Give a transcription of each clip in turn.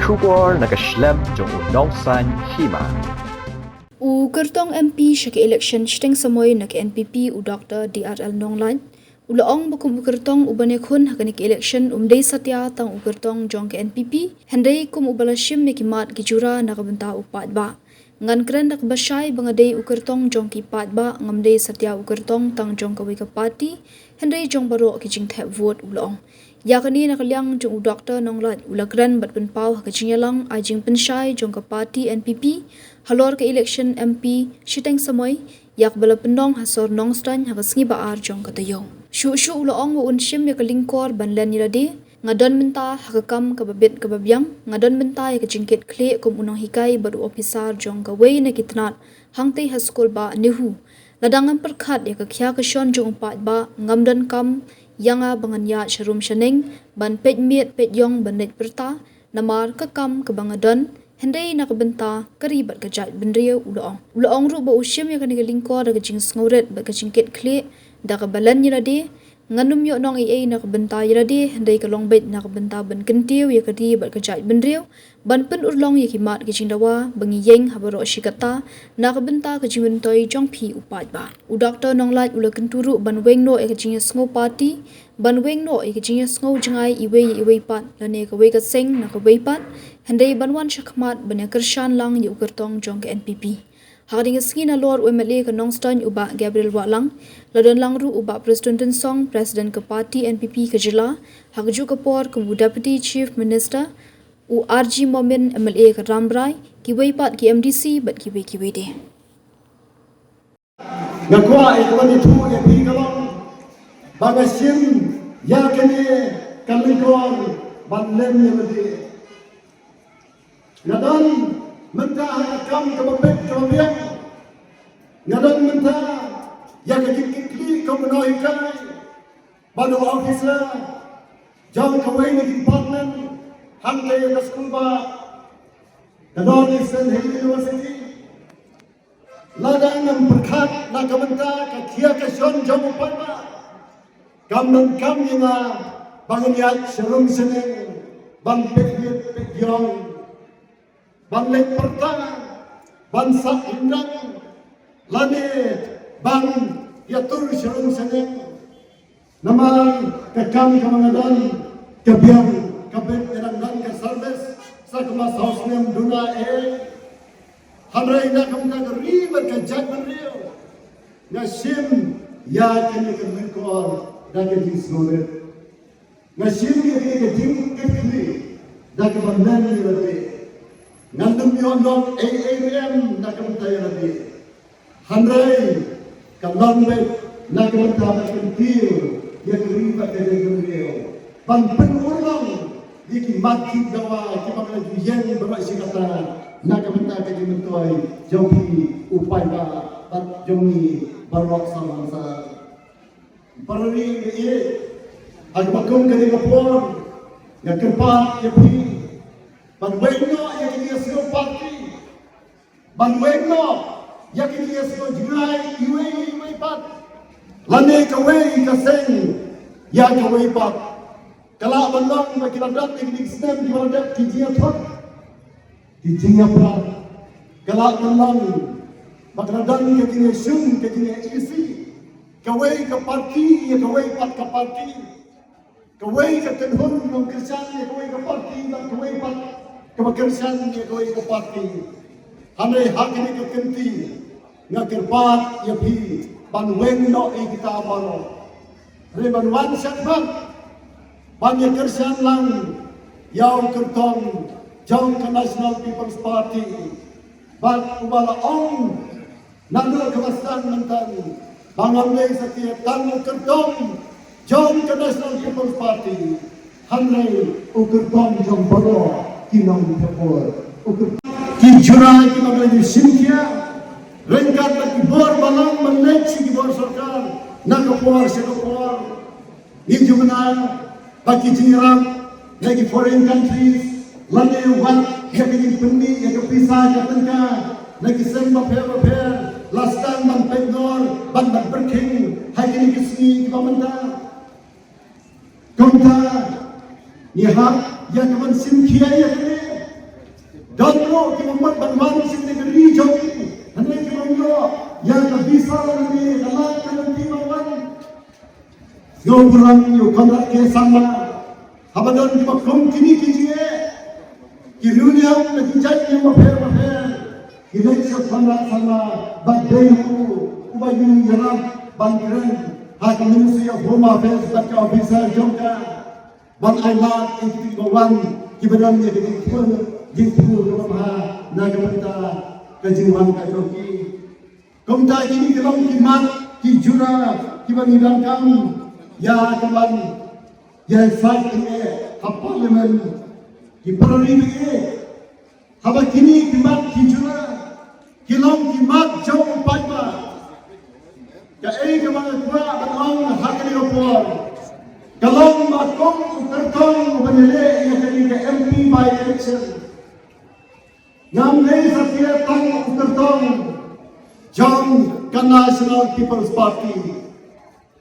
Shubor nakaslem jong unongsan hima. U kertong MP syaki election shteng samoy nak NPP u Dr. DRL Nonglan. Ulaong bukum u kertong u banekun hakani ke election umdei satya tang u kertong jong ke NPP. Hendai kum u balashim mekimat gijura nakabenta upat ba. Ngan keren nak basyai bangadei u kertong jong ki pat ba ngamdei satya u kertong tang jong kawi ke parti. Hendai jong baro ki jing thep vote ulaong. Yakni nakaliang jong u Dr. Nonglan ulakran bat penpau hakajinyalang ajing pensyai jong ke parti NPP. Halor ke election MP Shiteng Samoy yak bala pendong hasor nongstan hakas ngi baar jong katayo. Shu ulaong wa unshim ya kalingkor banlan nirade ngadon menta hakakam kababit kababyang ngadon menta ya kajingkit kle kum unang hikai baru ofisar jong kaway na kitnat hangtay haskol ba nihu. Ladangan perkat ya kakya kasyon jong umpat ba ngamdan kam yanga banganya sharum shaneng ban pet miet pet yong banit perta namar kakam kabangadon hendai nakabenta karibat kajat bendria ulaong. Ulaong ru ba usyam ya kaniga lingkor daga jing sngoret ba kajingkit kle daga balan yirade nganum yo nong ia nakabenta yirade hendai kalong bet nakabenta ban kentiu ya kadi bat kajat bendria ban pen urlong ya kimat kajing dawa bangi yeng habaro shikata nakabenta kajing bentoi jong pi upat ba. U Dr. Nonglat ula kenturu ban weng no ya kajing sngo party ban weng no ya kajing sngo jangai iwe pat lane kawe ka seng nakawe pat hendai banwan syakmat banya kershan lang ya ukertong jong ke NPP. Hakading skina lor UMLA ke Nongstan uba Gabriel Walang, ladon langru uba Presiden Song Presiden ke Parti NPP ke Jela, hakju ke por ke Deputy Chief Minister u RG Momin MLA ke Rambrai, kiwai pat ki MDC bat kiwai de. Ngakwa ikwan itu ya pikalong bagasim ya kene kalingkor banlem ya mesti. Ngadon mentah hakam kebabek kebabiang ngadon mentah ya kekikli kemenuhikai banu officer jauh kawai ni department hangkai ke sekolah ba ngadon Eastern Hill University ladang yang berkat nak mentah kakia kesyon jauh pada kam yang bangun yak serum seneng bang pek yong bang lek pertama bang sak indang lane bang yatur serum seneng nama kekam kamangadan kebiang kabet erang ke service sakma sausnem duna hamrai na kamta ribat kajak beriu nasim ya kene kemenkor dake disnolet nasim ke tim kekli dake bandan ni ngandum yondong AAM nakamtay nabi handray kalambet nakamtay kentir yang riba kadang-kadang panpen urang diki magkid dawa kipakala juyen bawa sikata nakamtay kadang-kadang jauhi upay ba at jauhi barwak sama sa parari ye agmakum kadang-kadang ngakempat yapi banwegno yakini parti banwegno yakini junai iwe pat lane kawai kaseng ya kawai pat kala bandang makiladat yakini stem di baradat kijinya thot kijinya pat kala bandang makiladat yakini sum yakini isi kawai ke parti ya kawai pat ke parti kawai ke tenhun ng Kristiyan ya kawai ke parti dan kawai pat kebakersan ya kawai ke parti hanay hakini ke kenti ngakirpat ya pi banweng no kita baro rebanwan syakbat banyak kersan lang yaw kertong jong ke National People's Party ban ubala ong nandol kebastan mentan bangamlay setiap tango kertong jong ke National People's Party hanay ukertong jong baro kinong tepor ki jurai ki maglagi sinkia rengkat lagi bor balang menek si bor sarkar nakapor si kapor ni jumna bagi jiram lagi foreign countries lagi wat yang pendi yang pisah katengka lagi semba per last time ban penor ban berking hai kini kisni ki pamenta konta ni hak ya kaman sinkia ya kini Dalo ki Muhammad Banwan sing negeri Jogi. Hanya ki Muhammad yang bisa nanti dalam nanti Muhammad. Yo kurang yo kontrak ke sama. Habadan ki makum kini kijiye. Ki dunia lagi jadi mafer. Ki lecet sama bagdehu ubayu yaram bangkren. Hak manusia Homa Affairs baca officer Jongka. Bang Ailat yang bawan ki badannya Jingpu rumah nagamanta kejiwan kajoki. Komda ini kelong kimat kijura kibangidang kami ya kaman ya fight ini parlimen kiparli ini haba kini kimat kijura kilong kimat jauh paiba ya kaman kuat batang hakni opor kalong makom ukartong banele ya kini ke MP by election Namne Satya Tang Ukartong Jong National People's Party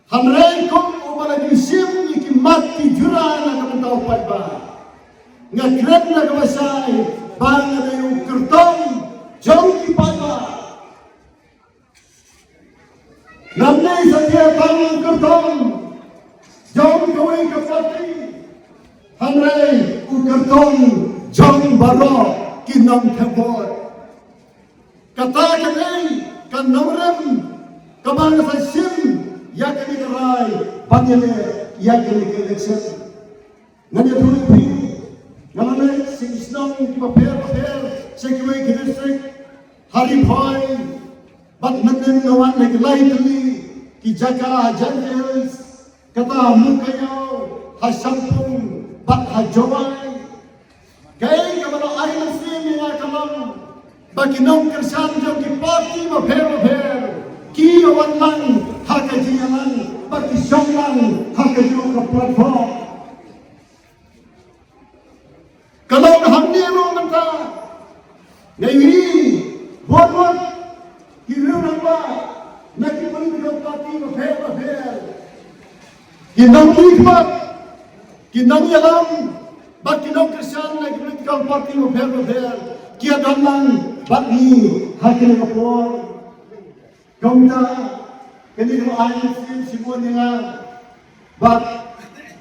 Hamrei Kong Umalagi Sim Iki Mati Jura Na Kamantau Paiba Ngakret Na Kawasai Bang Ada Ukartong Jong Ki Paiba Namne Satya Tang Ukartong Jong Kawai Ka Party Hamrei Ukartong Jong Barok Kinong Tepor Kata kanay Kanamram Kabang sa sim Yakini karay Panyale Yakini election Nganya tuloy pi Ngalanay Si Isnong Kipaper Sa kiway district Haripay Bat natin nawan Naglaytali Ki Jaka Janjels Kata Mukayaw Hasampung Bat Hajaway Kaya kamano ay nasimi nga kamang Baginong kersan jong ki party maper Ki awan lang hakajiya lang Bagisyong lang hakajiya ka platform Kalau nahamniro man ta Ngayon buwan Kiriw lang ba Nakipolitikal party maper Kinang hikmat Kinang yalam Bak kinong Kristian lagi political party mafer kia damang bak ni hakin kapor komda kini ko ayin simon nga bak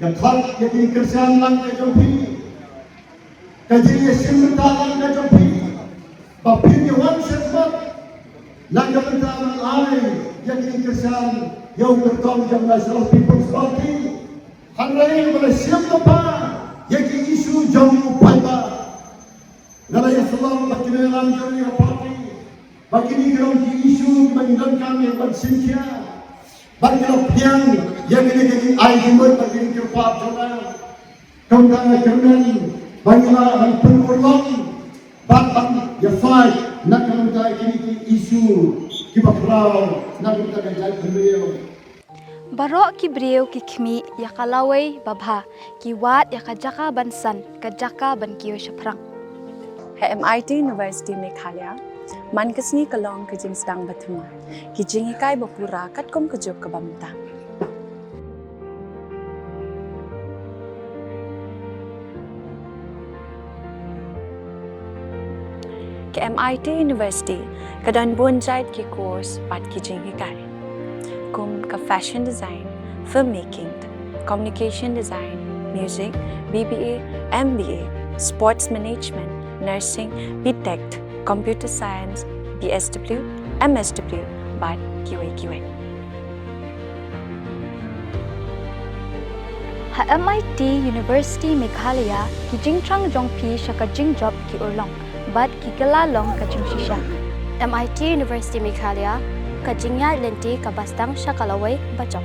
gathak yaki Kristian lang ka jompi kaji simtalan ka jompi bapin yawan setbat lang kapantaman ay yaki Kristian yaw kertong jam National People's Party hanray wala siyam pa yaki isu jauh paiba nalaya salam bakinalan jari parti bakini gerong ki isu bangidan kami bersintia bakina piang yaki ai jumber bakini kerpat jona kongkang kernan bangila han pengurlong batang ya fight nak kamuntai kini ki isu ki bakrau nak kita jai beliau Barok ki breu ki khmi ya kalawai babha ki wat ya kajaka bansan kajaka ban kiyo shaprang MIT University Meghalaya mankasni kalong kajing sedang bathuma ki jingikai bapura katkom kajok kabamta ke MIT University kadan bonjait ki course pat ki jingikai kum ka fashion design, filmmaking, communication design, music, BBA, MBA, sports management, nursing, BTech, computer science, BSW, MSW, but QA. Ha MIT University Meghalaya ki jingtrang jongpi shaka jingjop ki urlong but ki kalalong ka jingshisha MIT University Meghalaya Kajingya lenti kabastang syakalaway bacok.